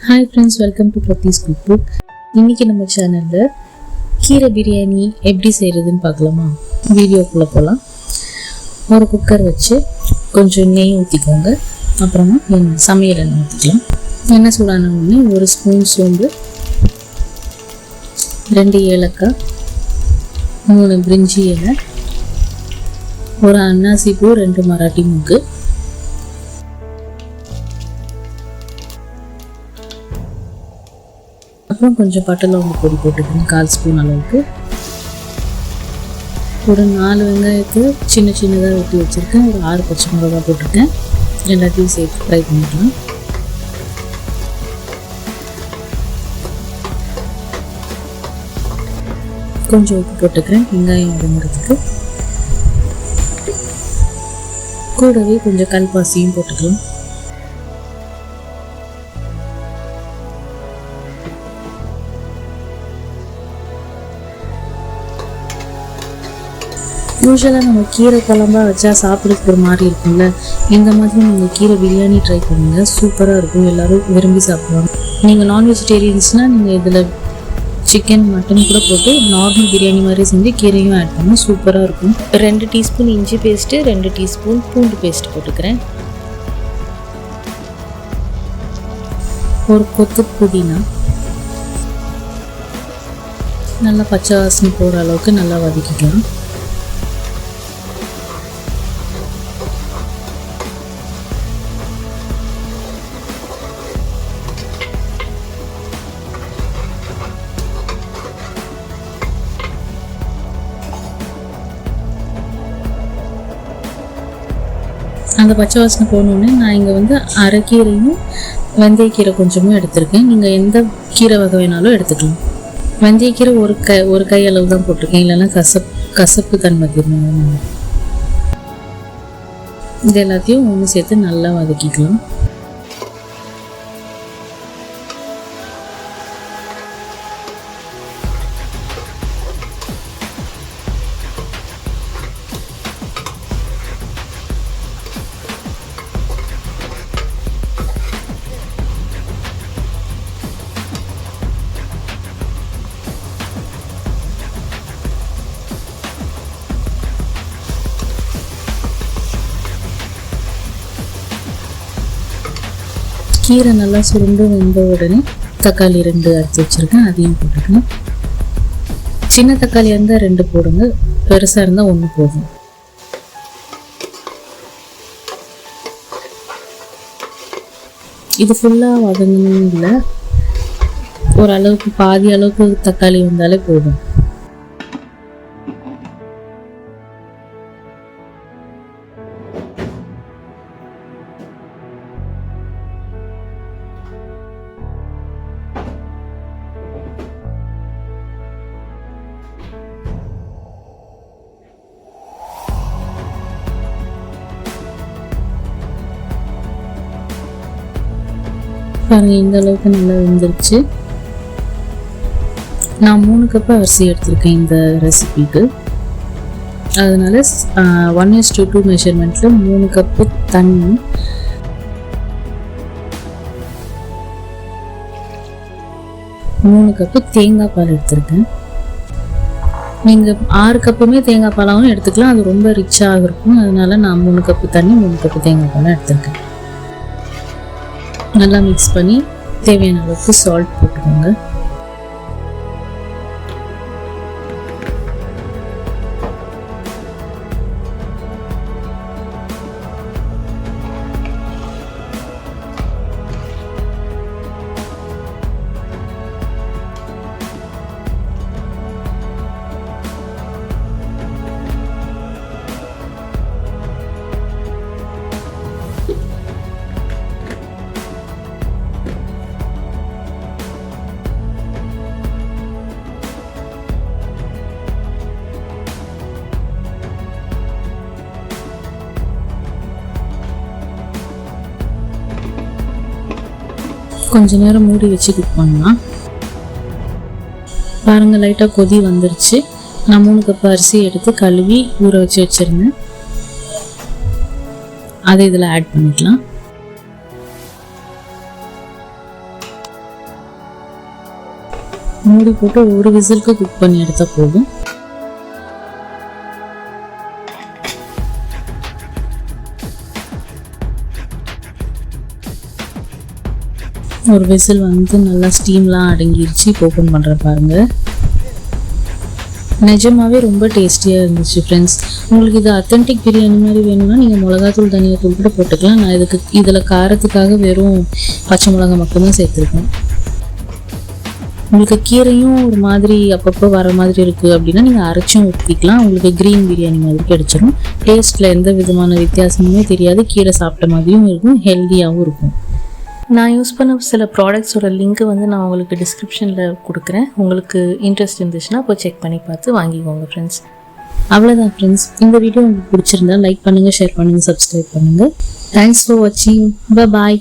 Hi friends, welcome to Pradeesh cook book. இன்றைக்கி நம்ம சேனலில் கீரை பிரியாணி எப்படி செய்கிறதுன்னு பார்க்கலாமா? வீடியோக்குள்ளே போகலாம். ஒரு குக்கர் வச்சு கொஞ்சம் நெய் ஊற்றிக்கோங்க. அப்புறமா சமையல் எண்ணெய் ஊற்றிக்கலாம். எண்ணெய் சூடான உடனே 1 ஸ்பூன் சோம்பு, 2 ஏலக்காய், 3 பிரிஞ்சி இலை, 1 அன்னாசி பூ, 2 மராட்டி மூக்கு, அப்புறம் கொஞ்சம் பட்டை லவங்க பொடி போட்டுக்கணும் 1/4 ஸ்பூன் அளவுக்கு. ஒரு 4 வெங்காயத்தை சின்ன சின்னதாக வெட்டி வச்சுருக்கேன். ஒரு 6 பச்சை மிளகாய் போட்டிருக்கேன். எல்லாத்தையும் சேர்த்து ஃப்ரை பண்ணிக்கலாம். கொஞ்சம் உப்பு போட்டுக்கிறேன் வெங்காயம் வதங்குறதுக்கு. கூடவே கொஞ்சம் கல்பாசியும் போட்டுக்கலாம். யூஸ்வலாக நம்ம கீரை குழம்பா வச்சா சாப்பிட்றதுக்கு ஒரு மாதிரி இருக்கும்ல. இந்த மாதிரி நீங்கள் கீரை பிரியாணி ட்ரை பண்ணுங்கள், சூப்பராக இருக்கும். எல்லோரும் விரும்பி சாப்பிடுவாங்க. நீங்கள் நான் வெஜிடேரியன்ஸ்னால் நீங்கள் இதில் சிக்கன் மட்டன் கூட போட்டு நார்மல் பிரியாணி மாதிரி செஞ்சு கீரையும் ஆட் பண்ணி சூப்பராக இருக்கும். 2 டீஸ்பூன் இஞ்சி பேஸ்ட்டு, 2 டீஸ்பூன் பூண்டு பேஸ்ட் போட்டுக்கிறேன். ஒரு கொத்து புதினா, நல்லா பச்சை வாசனை போகிற அளவுக்கு நல்லா வதக்கிக்கலாம். அந்த பச்சை வாசனை போனோடனே நான் இங்கே அரைக்கீரையும் வெந்தயக்கீரை கொஞ்சமும் எடுத்திருக்கேன். நீங்கள் எந்த கீரை வகை வேணாலும் எடுத்துக்கலாம். வெந்தயக்கீரை ஒரு கை அளவு தான் போட்டிருக்கேன், இல்லைன்னா கசப்பு தன்மை தெரியும். இது எல்லாத்தையும் ஒன்று சேர்த்து நல்லா வதக்கிக்கலாம். கீரை நல்லா சுருண்டு வெந்த உடனே தக்காளி 2 அரைச்சி வச்சுருக்கேன், அதையும் போட்டுக்கலாம். சின்ன தக்காளியாக இருந்தால் 2 போடுங்க, பெருசாக இருந்தால் 1 போதும். இது ஃபுல்லாக வதங்கணும் இல்லை, ஓரளவுக்கு பாதி அளவுக்கு தக்காளி வந்தாலே போதும். பாருங்கள், இந்த அளவுக்கு நல்லா வெந்துருச்சு. நான் 3 கப்பு அரிசி எடுத்திருக்கேன் இந்த ரெசிபிக்கு. அதனால 1:2 மெஷர்மெண்ட்டில் 3 கப்பு தண்ணி, 3 கப்பு தேங்காய் பால் எடுத்திருக்கேன். நீங்கள் 6 கப்புமே தேங்காய் பாலாகவும் எடுத்துக்கலாம், அது ரொம்ப ரிச்சாக இருக்கும். அதனால நான் 3 கப்பு தண்ணி 3 கப்பு தேங்காய் பாலாக எடுத்திருக்கேன். நல்லா மிக்ஸ் பண்ணி தேவையான அளவுக்கு சால்ட் போட்டுக்கோங்க. கொஞ்ச நேரம் மூடி வச்சு குக் பண்ணலாம். பாருங்கள், லைட்டாக கொதி வந்துருச்சு. நான் 3 கப் அரிசி எடுத்து கழுவி ஊற வச்சு வச்சுருந்தேன், அதை இதில் ஆட் பண்ணிக்கலாம். மூடி போட்டு ஒரு விசிலுக்கு குக் பண்ணி எடுத்தால் போதும். ஒரு விசில் வந்து நல்லா ஸ்டீம்லாம் அடங்கிருச்சு. இப்போ ஓப்பன் பண்ணுற பாருங்கள். நிஜமாவே ரொம்ப டேஸ்டியாக இருந்துச்சு ஃப்ரெண்ட்ஸ். உங்களுக்கு இது அத்தன்டிக் பிரியாணி மாதிரி வேணும்னா நீங்கள் மிளகாத்தூள் தனியாத்தூள் கூட போட்டுக்கலாம். நான் இதில் காரத்துக்காக வெறும் பச்சை மிளகா மட்டும்தான் சேர்த்துருக்கேன். உங்களுக்கு கீரையும் ஒரு மாதிரி அப்பப்போ வர மாதிரி இருக்குது அப்படின்னா நீங்கள் அரைச்சும் ஊற்றிக்கலாம். உங்களுக்கு க்ரீன் பிரியாணி மாதிரி கிடச்சிரும். டேஸ்ட்டில் எந்த விதமான வித்தியாசமுமே தெரியாது. கீரை சாப்பிட்ட மாதிரியும் இருக்கும், ஹெல்த்தியாகவும் இருக்கும். நான் யூஸ் பண்ண சில ப்ராடக்ட்ஸோட லிங்க்கு வந்து நான் உங்களுக்கு டிஸ்கிரிப்ஷனில் கொடுக்குறேன். உங்களுக்கு இன்ட்ரெஸ்ட் இருந்துச்சுன்னா இப்போ செக் பண்ணி பார்த்து வாங்கிக்கோங்க ஃப்ரெண்ட்ஸ். அவ்வளோதான் ஃப்ரெண்ட்ஸ். இந்த வீடியோ உங்களுக்கு பிடிச்சிருந்தா லைக் பண்ணுங்கள், ஷேர் பண்ணுங்கள், சப்ஸ்கிரைப் பண்ணுங்கள். தேங்க்ஸ் ஃபார் வாட்சிங். பாய்.